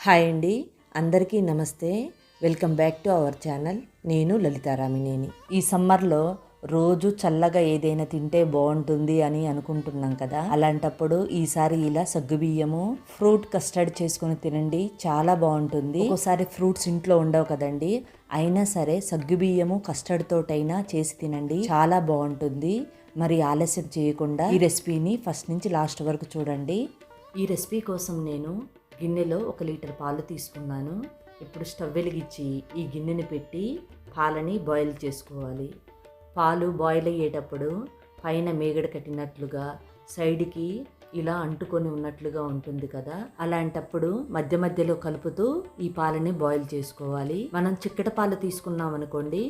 Hi అండి, అందరికీ నమస్తే. Welcome back to our channel. నేను లలితారామినేని. ఈ సమ్మర్లో రోజు చల్లగా ఏదైనా తింటే బాగుంటుంది అని అనుకుంటున్నాం కదా. అలాంటప్పుడు ఈసారి ఇలా సగ్గుబియ్యము ఫ్రూట్ కస్టర్డ్ చేసుకుని తినండి, చాలా బాగుంటుంది. ఒకసారి ఫ్రూట్స్ ఇంట్లో ఉండవు కదండి, అయినా సరే సగ్గుబియ్యము కస్టర్డ్ తోటైనా చేసి తినండి, చాలా బాగుంటుంది. మరి ఆలస్యం చేయకుండా ఈ రెసిపీని ఫస్ట్ నుంచి లాస్ట్ వరకు చూడండి. ఈ రెసిపీ కోసం నేను గిన్నెలో 1 లీటర్ పాలు తీసుకున్నాను. ఇప్పుడు స్టవ్ వెలిగించి ఈ గిన్నెని పెట్టి పాలని బాయిల్ చేసుకోవాలి. పాలు బాయిల్ అయ్యేటప్పుడు పైన మేగడ కట్టినట్లుగా సైడ్కి ఇలా అంటుకొని ఉన్నట్లుగా ఉంటుంది కదా, అలాంటప్పుడు మధ్య మధ్యలో కలుపుతూ ఈ పాలని బాయిల్ చేసుకోవాలి. మనం చిక్కట పాలు తీసుకున్నాం అనుకోండి,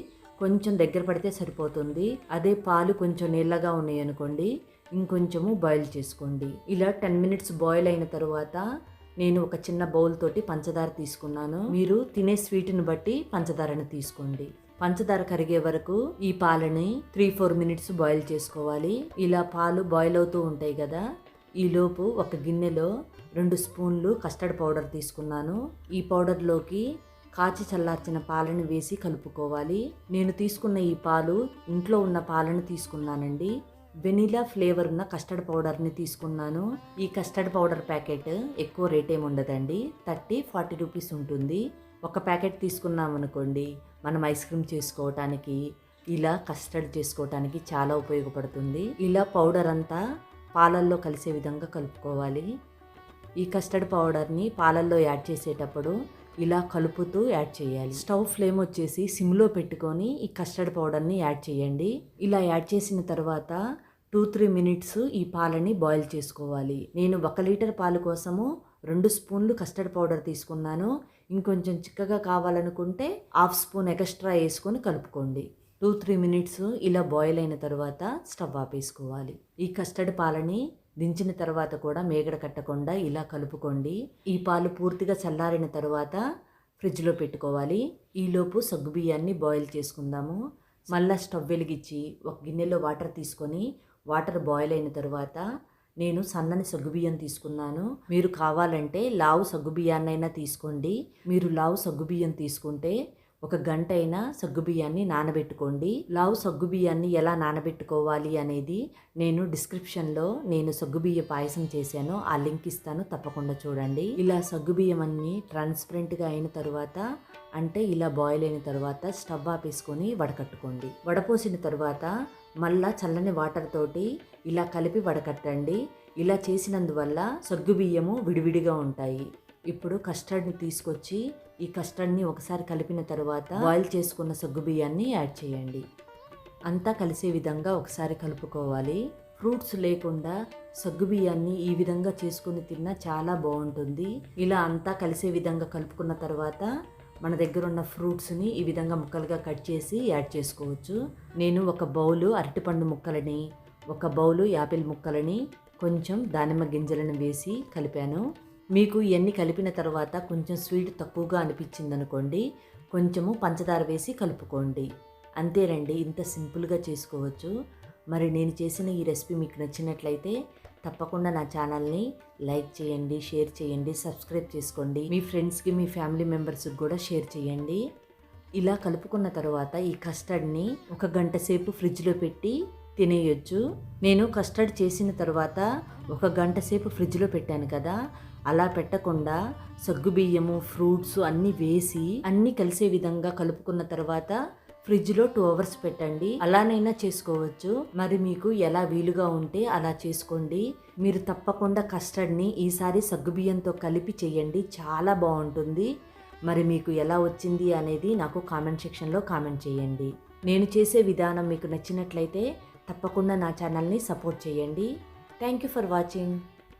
కొంచెం దగ్గర పడితే సరిపోతుంది. అదే పాలు కొంచెం నీళ్ళగా ఉన్నాయి అనుకోండి, ఇంకొంచెము బాయిల్ చేసుకోండి. ఇలా 10 మినిట్స్ బాయిల్ అయిన తర్వాత నేను ఒక చిన్న బౌల్ తోటి పంచదార తీసుకున్నాను. మీరు తినే స్వీట్ని బట్టి పంచదారని తీసుకోండి. పంచదార కరిగే వరకు ఈ పాలని 3-4 మినిట్స్ బాయిల్ చేసుకోవాలి. ఇలా పాలు బాయిల్ అవుతూ ఉంటాయి కదా, ఈలోపు ఒక గిన్నెలో 2 స్పూన్లు కస్టర్డ్ పౌడర్ తీసుకున్నాను. ఈ పౌడర్లోకి కాచి చల్లార్చిన పాలను వేసి కలుపుకోవాలి. నేను తీసుకున్న ఈ పాలు ఇంట్లో ఉన్న పాలను తీసుకున్నానండి. వెనిలా ఫ్లేవర్ ఉన్న కస్టర్డ్ పౌడర్ని తీసుకున్నాను. ఈ కస్టర్డ్ పౌడర్ ప్యాకెట్ ఎక్కువ రేట్ ఏమి ఉండదండి, 30-40 రూపీస్ ఉంటుంది. ఒక ప్యాకెట్ తీసుకున్నాం అనుకోండి, మనం ఐస్ క్రీమ్ చేసుకోవటానికి, ఇలా కస్టర్డ్ చేసుకోవటానికి చాలా ఉపయోగపడుతుంది. ఇలా పౌడర్ అంతా పాలల్లో కలిసే విధంగా కలుపుకోవాలి. ఈ కస్టర్డ్ పౌడర్ని పాలల్లో యాడ్ చేసేటప్పుడు ఇలా కలుపుతూ యాడ్ చేయాలి. స్టవ్ ఫ్లేమ్ వచ్చేసి సిమ్లో పెట్టుకొని ఈ కస్టర్డ్ పౌడర్ని యాడ్ చేయండి. ఇలా యాడ్ చేసిన తర్వాత 2-3 మినిట్స్ ఈ పాలని బాయిల్ చేసుకోవాలి. నేను 1 లీటర్ పాలు కోసము 2 స్పూన్లు కస్టర్డ్ పౌడర్ తీసుకున్నాను. ఇంకొంచెం చిక్కగా కావాలనుకుంటే 1/2 స్పూన్ ఎక్స్ట్రా వేసుకొని కలుపుకోండి. 2-3 మినిట్స్ ఇలా బాయిల్ అయిన తర్వాత స్టవ్ ఆపేసుకోవాలి. ఈ కస్టర్డ్ పాలని దించిన తర్వాత కూడా మేగడ కట్టకుండా ఇలా కలుపుకోండి. ఈ పాలు పూర్తిగా చల్లారిన తర్వాత ఫ్రిడ్జ్లో పెట్టుకోవాలి. ఈలోపు సగ్గుబియ్యాన్ని బాయిల్ చేసుకుందాము. మళ్ళీ స్టవ్ వెలిగించి ఒక గిన్నెలో వాటర్ తీసుకొని వాటర్ బాయిల్ అయిన తర్వాత నేను సన్నని సగ్గుబియ్యం తీసుకున్నాను. మీరు కావాలంటే లావు సగ్గుబియ్యాన్నైనా తీసుకోండి. మీరు లావు సగ్గుబియ్యం తీసుకుంటే 1 గంట అయినా సగ్గుబియ్యాన్ని నానబెట్టుకోండి. లావు సగ్గుబియ్యాన్ని ఎలా నానబెట్టుకోవాలి అనేది నేను డిస్క్రిప్షన్లో నేను సగ్గుబియ్య పాయసం చేశాను, ఆ లింక్ ఇస్తాను, తప్పకుండా చూడండి. ఇలా సగ్గుబియ్యం అన్ని ట్రాన్స్పరెంట్గా అయిన తర్వాత, అంటే ఇలా బాయిల్ అయిన తర్వాత స్టవ్ ఆపేసుకొని వడకట్టుకోండి. వడపోసిన తర్వాత మళ్ళా చల్లని వాటర్ తోటి ఇలా కలిపి వడకట్టండి. ఇలా చేసినందువల్ల సగ్గుబియ్యము విడివిడిగా ఉంటాయి. ఇప్పుడు కస్టర్డ్ని తీసుకొచ్చి ఈ కస్టర్డ్ని ఒకసారి కలిపిన తర్వాత బాయిల్ చేసుకున్న సగ్గుబియ్యాన్ని యాడ్ చేయండి. అంతా కలిసే విధంగా ఒకసారి కలుపుకోవాలి. ఫ్రూట్స్ లేకుండా సగ్గుబియ్యాన్ని ఈ విధంగా చేసుకుని తిన్నా చాలా బాగుంటుంది. ఇలా అంతా కలిసే విధంగా కలుపుకున్న తర్వాత మన దగ్గర ఉన్న ఫ్రూట్స్ని ఈ విధంగా ముక్కలుగా కట్ చేసి యాడ్ చేసుకోవచ్చు. నేను 1 బౌలు అరటిపండు ముక్కలని, 1 బౌలు యాపిల్ ముక్కలని, కొంచెం దానిమ్మ గింజలను వేసి కలిపాను. మీకు ఇవన్నీ కలిపిన తర్వాత కొంచెం స్వీట్ తక్కువగా అనిపించింది అనుకోండి, కొంచెము పంచదార వేసి కలుపుకోండి. అంతేనండి, ఇంత సింపుల్గా చేసుకోవచ్చు. మరి నేను చేసిన ఈ రెసిపీ మీకు నచ్చినట్లయితే తప్పకుండా నా ఛానల్ని లైక్ చేయండి, షేర్ చేయండి, సబ్స్క్రైబ్ చేసుకోండి. మీ ఫ్రెండ్స్కి, మీ ఫ్యామిలీ మెంబర్స్కి కూడా షేర్ చేయండి. ఇలా కలుపుకున్న తర్వాత ఈ కస్టర్డ్ని 1 గంట సేపు ఫ్రిడ్జ్లో పెట్టి తినేయొచ్చు. నేను కస్టర్డ్ చేసిన తర్వాత 1 గంట సేపు ఫ్రిడ్జ్లో పెట్టాను కదా, అలా పెట్టకుండా సగ్గుబియ్యము, ఫ్రూట్స్ అన్నీ వేసి అన్నీ కలిసే విధంగా కలుపుకున్న తర్వాత ఫ్రిడ్జ్లో 2 అవర్స్ పెట్టండి. అలానైనా చేసుకోవచ్చు, మరి మీకు ఎలా వీలుగా ఉంటే అలా చేసుకోండి. మీరు తప్పకుండా కస్టర్డ్ని ఈసారి సగ్గుబియ్యంతో కలిపి చేయండి, చాలా బాగుంటుంది. మరి మీకు ఎలా వచ్చింది అనేది నాకు కామెంట్ సెక్షన్లో కామెంట్ చేయండి. నేను చేసే విధానం మీకు నచ్చినట్లయితే తప్పకుండా నా ఛానల్ని సపోర్ట్ చేయండి. Thank you for watching.